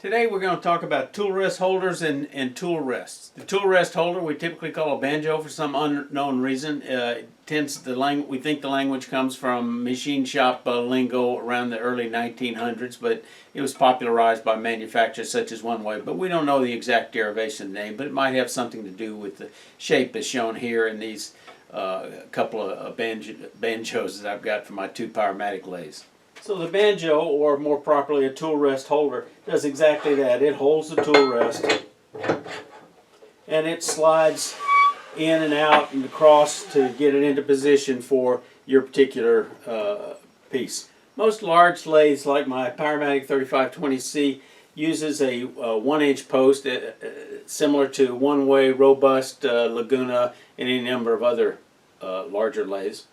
Today we're going to talk about tool rest holders and tool rests. The tool rest holder we typically call a banjo for some unknown reason. We think the language comes from machine shop lingo around the early 1900s, but it was popularized by manufacturers such as One Way. But we don't know the exact derivation of the name, but it might have something to do with the shape as shown here in these couple of banjos that I've got for my two Powermatic lathes. So the banjo, or more properly a tool rest holder, does exactly that. It holds the tool rest and it slides in and out and across to get it into position for your particular piece. Most large lathes like my Powermatic 3520C uses a 1-inch post similar to One Way, Robust, Laguna, and any number of other larger lathes.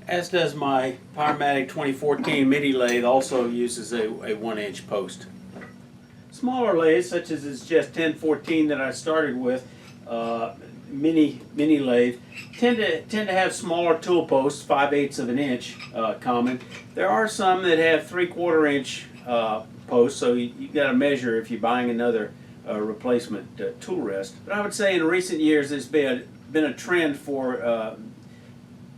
As does my Powermatic 2014 MIDI lathe, also uses a 1-inch post. Smaller lathes, such as this just 1014 that I started with, mini lathe, tend to have smaller tool posts, 5/8 of an inch common. There are some that have 3/4 inch posts, so you got to measure if you're buying another replacement tool rest. But I would say in recent years there's been a trend for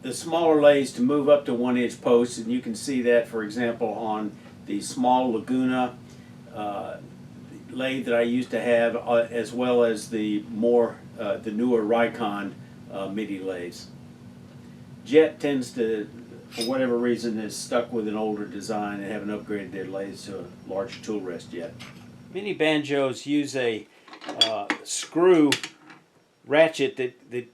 the smaller lathes to move up to 1-inch posts, and you can see that, for example, on the small Laguna lathe that I used to have, as well as the newer Rikon MIDI lathes. Jet tends to, for whatever reason, is stuck with an older design and haven't upgraded their lathes to a larger tool rest yet. Mini banjos use a screw ratchet that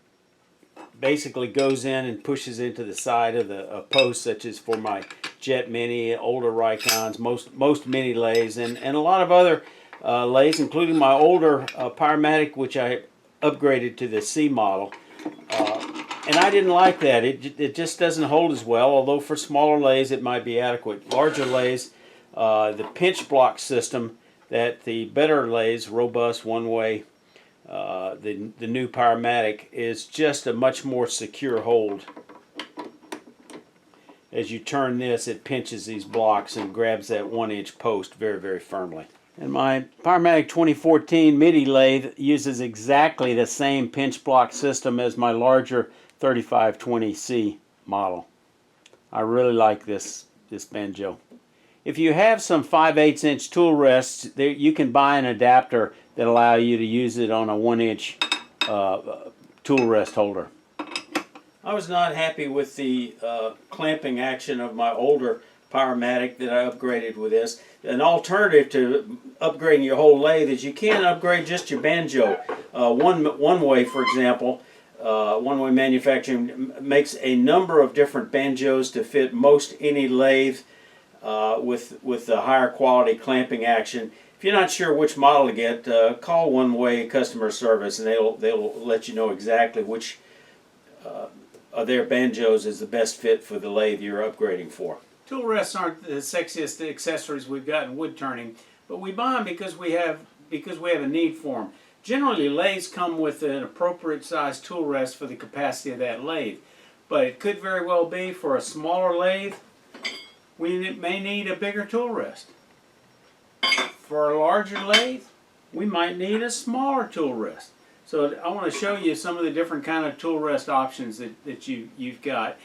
basically goes in and pushes into the side of the post, such as for my Jet Mini, older Rikons, most mini lathes, and a lot of other lathes, including my older Powermatic, which I upgraded to the C model. And I didn't like that. It just doesn't hold as well, although for smaller lathes it might be adequate. Larger lathes, the pinch block system that the better lathes, Robust, One Way, the new Powermatic, is just a much more secure hold. As you turn this, it pinches these blocks and grabs that 1-inch post very, very firmly. And my Powermatic 2014 MIDI lathe uses exactly the same pinch block system as my larger 3520C model. I really like this banjo. If you have some 5/8 inch tool rests, you can buy an adapter that allow you to use it on a 1-inch tool rest holder. I was not happy with the clamping action of my older Powermatic that I upgraded with this. An alternative to upgrading your whole lathe is you can upgrade just your banjo. One Way, for example, One Way Manufacturing makes a number of different banjos to fit most any lathe with the higher quality clamping action. If you're not sure which model to get, call One Way customer service, and they'll let you know exactly which of their banjos is the best fit for the lathe you're upgrading for. Tool rests aren't the sexiest accessories we've got in wood turning, but we buy them because we have a need for them. Generally, lathes come with an appropriate size tool rest for the capacity of that lathe, but it could very well be for a smaller lathe we may need a bigger tool rest. For a larger lathe, we might need a smaller tool rest. So I want to show you some of the different kind of tool rest options that you've got.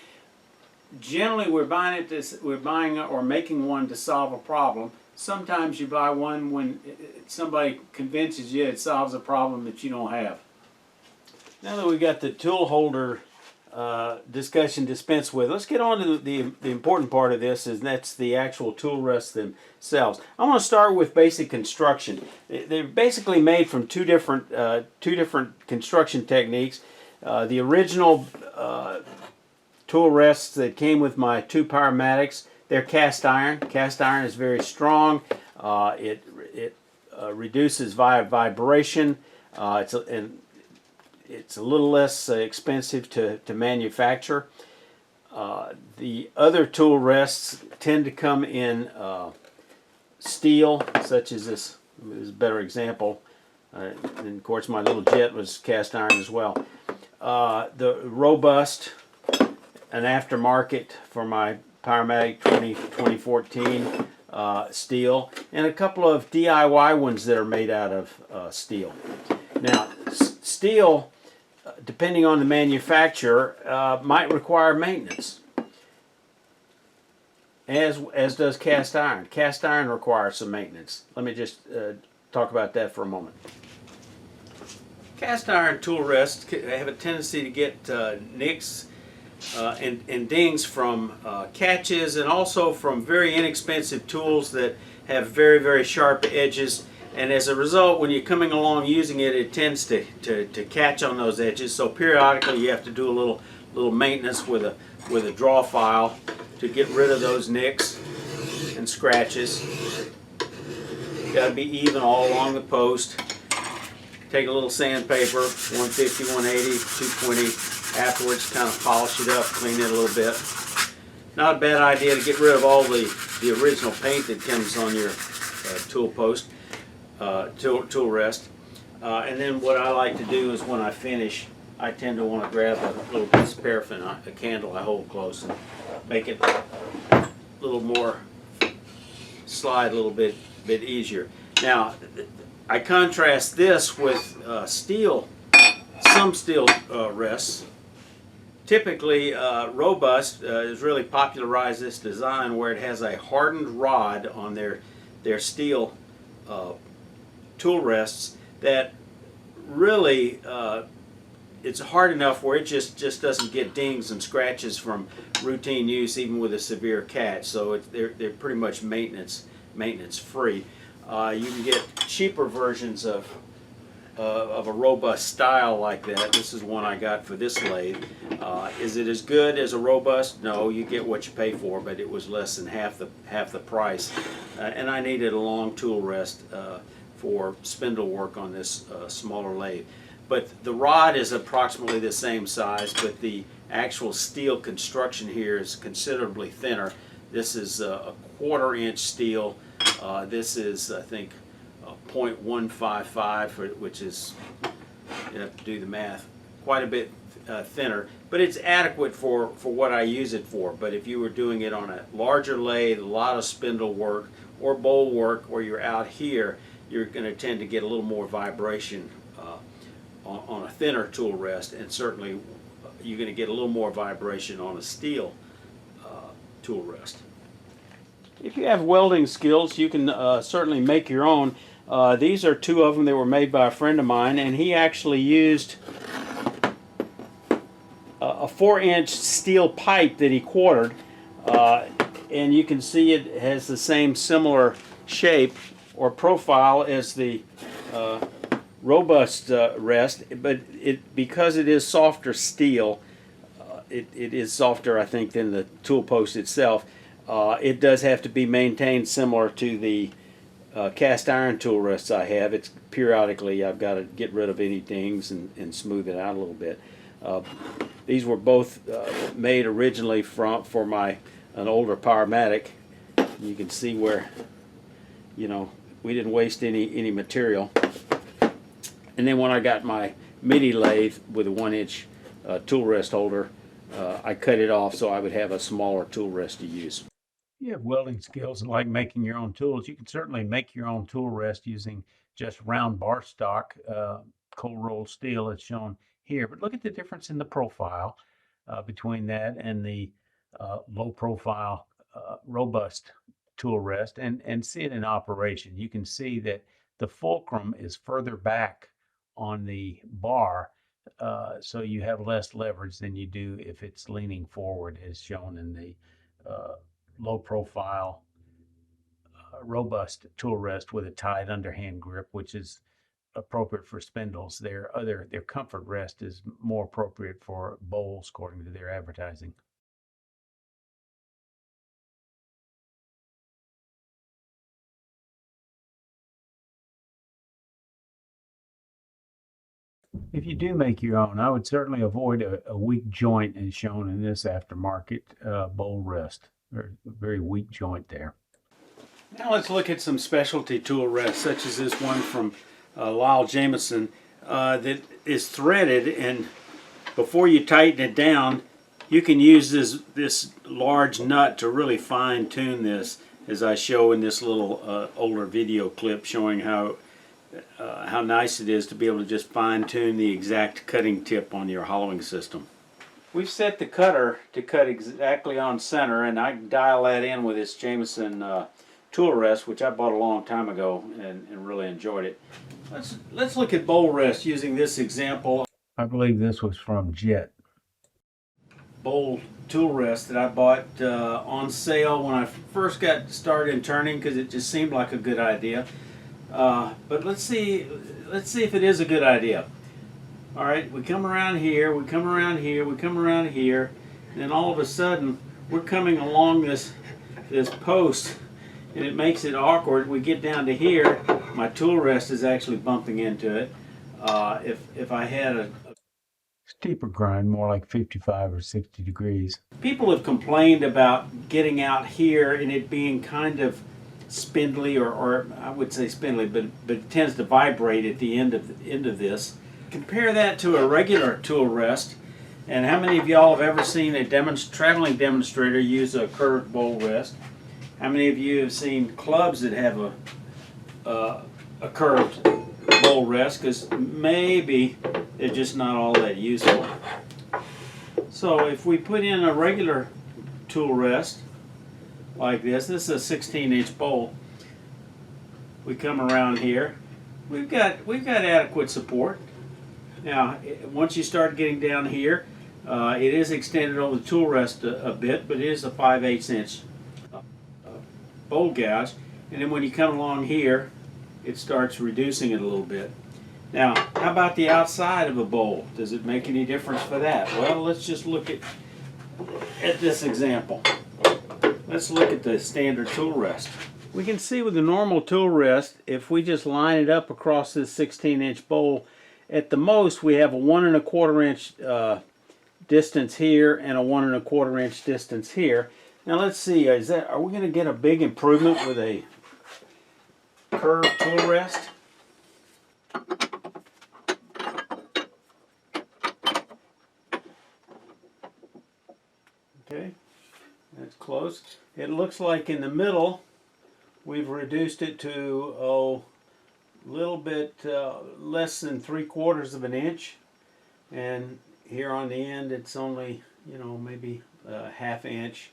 Generally, we're buying or making one to solve a problem. Sometimes you buy one when somebody convinces you it solves a problem that you don't have. Now that we've got the tool holder discussion dispensed with, let's get on to the important part of this, and that's the actual tool rests themselves. I want to start with basic construction. They're basically made from two different construction techniques. The original tool rests that came with my two Powermatics, they're cast iron. Cast iron is very strong. It reduces vibration. It's a little less expensive to manufacture. The other tool rests tend to come in steel, such as this. This is a better example. And of course, my little Jet was cast iron as well. The Robust, an aftermarket for my Powermatic 2014. steel, and a couple of DIY ones that are made out of steel. Now, steel, depending on the manufacturer, might require maintenance, as does cast iron. Cast iron requires some maintenance. Let me just talk about that for a moment. Cast iron tool rests have a tendency to get nicks and dings from catches, and also from very inexpensive tools that have very, very sharp edges. And as a result, when you're coming along using it, it tends to catch on those edges. So periodically you have to do a little maintenance with a draw file to get rid of those nicks and scratches. Got to be even all along the post. Take a little sandpaper, 150, 180, 220. Afterwards, kind of polish it up, clean it a little bit. Not a bad idea to get rid of all the original paint that comes on your tool post, tool rest. And then what I like to do is when I finish, I tend to want to grab a little piece of paraffin, a candle I hold close, and make it a little more, slide a little bit easier. Now, I contrast this with steel, some steel rests. Typically, Robust has really popularized this design where it has a hardened rod on their steel tool rests that really it's hard enough where it just doesn't get dings and scratches from routine use, even with a severe catch. So they're pretty much maintenance free. You can get cheaper versions of a Robust style like that. This is one I got for this lathe. Is it as good as a Robust? No, you get what you pay for, but it was less than half the price. And I needed a long tool rest for spindle work on this smaller lathe. But the rod is approximately the same size, but the actual steel construction here is considerably thinner. This is a 1/4 inch steel. This is, I think, 0.155, which is, you have to do the math, quite a bit thinner, but it's adequate for what I use it for. But if you were doing it on a larger lathe, a lot of spindle work or bowl work, where you're out here, you're going to tend to get a little more vibration on a thinner tool rest, and certainly you're going to get a little more vibration on a steel tool rest. If you have welding skills, you can certainly make your own. These are two of them that were made by a friend of mine, and he actually used a 4-inch steel pipe that he quartered, and you can see it has the same similar shape or profile as the Robust rest, but because it is softer steel, it is softer, I think, than the tool post itself. It does have to be maintained similar to the cast iron tool rests I have. It's periodically I've got to get rid of any dings and smooth it out a little bit. These were both made originally for an older Powermatic. You can see where, you know, we didn't waste any material. And then when I got my MIDI lathe with a 1-inch tool rest holder, I cut it off so I would have a smaller tool rest to use. If you have welding skills and like making your own tools, you can certainly make your own tool rest using just round bar stock cold rolled steel as shown here. But look at the difference in the profile between that and the low profile Robust tool rest, and see it in operation. You can see that the fulcrum is further back on the bar, so you have less leverage than you do if it's leaning forward, as shown in the low profile Robust tool rest with a tight underhand grip, which is appropriate for spindles. Their comfort rest is more appropriate for bowls, according to their advertising. If you do make your own, I would certainly avoid a weak joint as shown in this aftermarket bowl rest. Very weak joint there. Now let's look at some specialty tool rests, such as this one from Lyle Jameson that is threaded, and before you tighten it down, you can use this large nut to really fine tune this as I show in this little older video clip showing how nice it is to be able to just fine-tune the exact cutting tip on your hollowing system. We've set the cutter to cut exactly on center, and I can dial that in with this Jameson tool rest, which I bought a long time ago and really enjoyed it. Let's look at bowl rest using this example. I believe this was from Jet. Bowl tool rest that I bought on sale when I first got started in turning, because it just seemed like a good idea. But let's see if it is a good idea. All right, we come around here, we come around here, we come around here, and then all of a sudden we're coming along this post, and it makes it awkward. We get down to here, my tool rest is actually bumping into it. If I had a steeper grind, more like 55 or 60 degrees. People have complained about getting out here and it being kind of spindly, or I would say spindly, but it tends to vibrate at the end of this. Compare that to a regular tool rest, and how many of y'all have ever seen a traveling demonstrator use a curved bowl rest? How many of you have seen clubs that have a curved bowl rest? Because maybe they're just not all that useful. So if we put in a regular tool rest like this is a 16-inch bowl. We come around here. We've got adequate support. Now, once you start getting down here, it is extended over the tool rest a bit, but it is a 5/8 inch bowl gouge. And then when you come along here, it starts reducing it a little bit. Now, how about the outside of a bowl? Does it make any difference for that? Well, let's just look at this example. Let's look at the standard tool rest. We can see with the normal tool rest, if we just line it up across this 16-inch bowl, at the most we have a 1 1/4 inch distance here and a 1 1/4 inch distance here. Now let's see, are we going to get a big improvement with a curved tool rest? Okay, that's close. It looks like in the middle we've reduced it to a little bit less than 3/4 of an inch, and here on the end it's only, you know, maybe a 1/2 inch,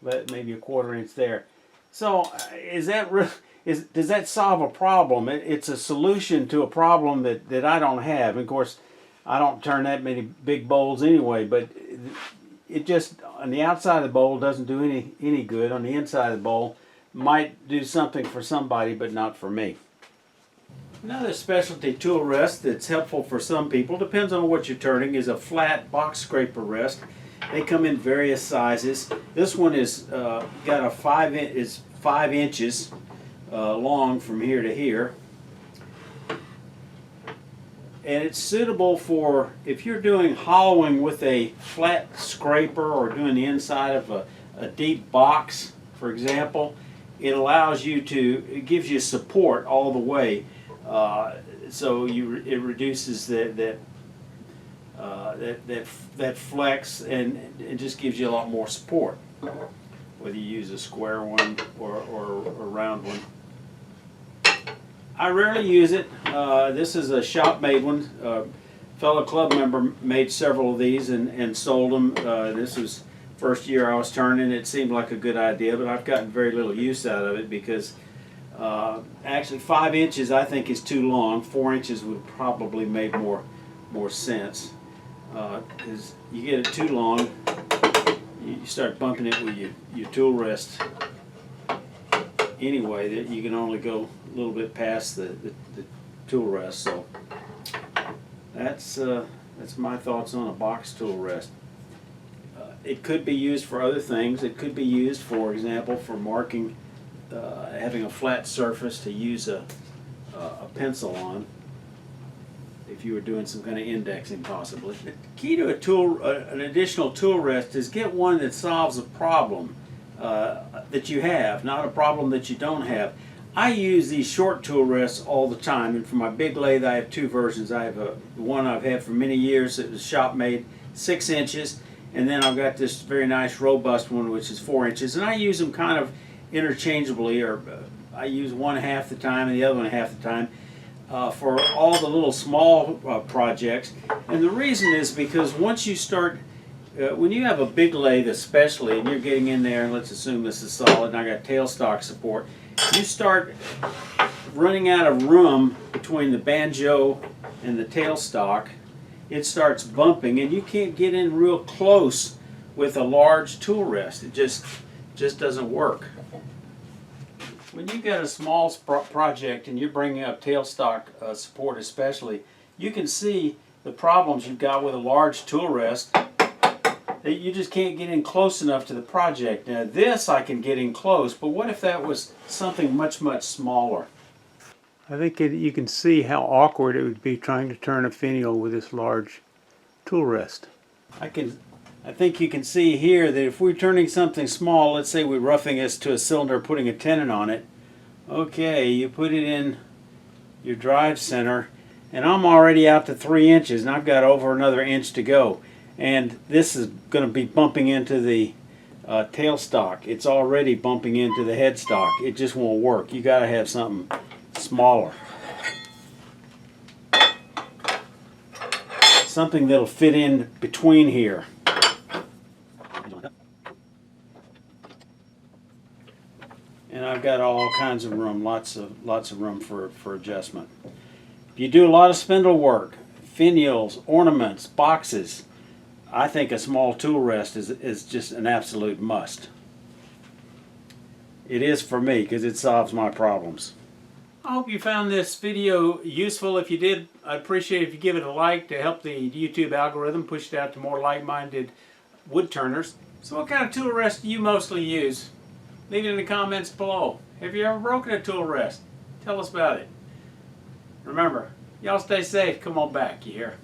but maybe a 1/4 inch there. So does that solve a problem? It's a solution to a problem that I don't have. Of course, I don't turn that many big bowls anyway, but it just, on the outside of the bowl, doesn't do any good. On the inside of the bowl, might do something for somebody, but not for me. Another specialty tool rest that's helpful for some people, depends on what you're turning, is a flat box scraper rest. They come in various sizes. This one is got a 5 inches long from here to here. And it's suitable for if you're doing hollowing with a flat scraper or doing the inside of a deep box, for example. It allows you to, it gives you support all the way, so it reduces that flex, and it just gives you a lot more support, whether you use a square one or a round one. I rarely use it. This is a shop-made one. A fellow club member made several of these and sold them. This was first year I was turning. It seemed like a good idea, but I've gotten very little use out of it because actually 5 inches I think is too long. 4 inches would probably make more sense. Because you get it too long, you start bumping it with your tool rest. Anyway, that you can only go a little bit past the tool rest. So that's my thoughts on a box tool rest. It could be used for other things. It could be used, for example, for marking, having a flat surface to use a pencil on, if you were doing some kind of indexing possibly. The key to an additional tool rest is get one that solves a problem that you have, not a problem that you don't have. I use these short tool rests all the time, and for my big lathe I have two versions. I have one I've had for many years. It was shop made, 6 inches, and then I've got this very nice robust one which is 4 inches, and I use them kind of interchangeably, or I use one half the time and the other one half the time for all the little small projects. And the reason is because once you start, when you have a big lathe especially, and you're getting in there, and let's assume this is solid and I got tailstock support, you start running out of room between the banjo and the tailstock. It starts bumping and you can't get in real close with a large tool rest. It just doesn't work. When you've got a small project and you're bringing up tailstock support especially, you can see the problems you've got with a large tool rest, that you just can't get in close enough to the project. Now this I can get in close, but what if that was something much, much smaller? I think you can see how awkward it would be trying to turn a finial with this large tool rest. I think you can see here that if we're turning something small, let's say we're roughing this to a cylinder, putting a tenon on it. Okay, you put it in your drive center, and I'm already out to 3 inches, and I've got over another inch to go. And this is going to be bumping into the tailstock. It's already bumping into the headstock. It just won't work. You got to have something smaller. Something that'll fit in between here. And I've got all kinds of room, lots of room for adjustment. If you do a lot of spindle work, finials, ornaments, boxes, I think a small tool rest is just an absolute must. It is for me because it solves my problems. I hope you found this video useful. If you did, I'd appreciate it if you give it a like to help the YouTube algorithm push it out to more like-minded wood turners. So what kind of tool rest do you mostly use? Leave it in the comments below. Have you ever broken a tool rest? Tell us about it. Remember, y'all stay safe. Come on back, you hear?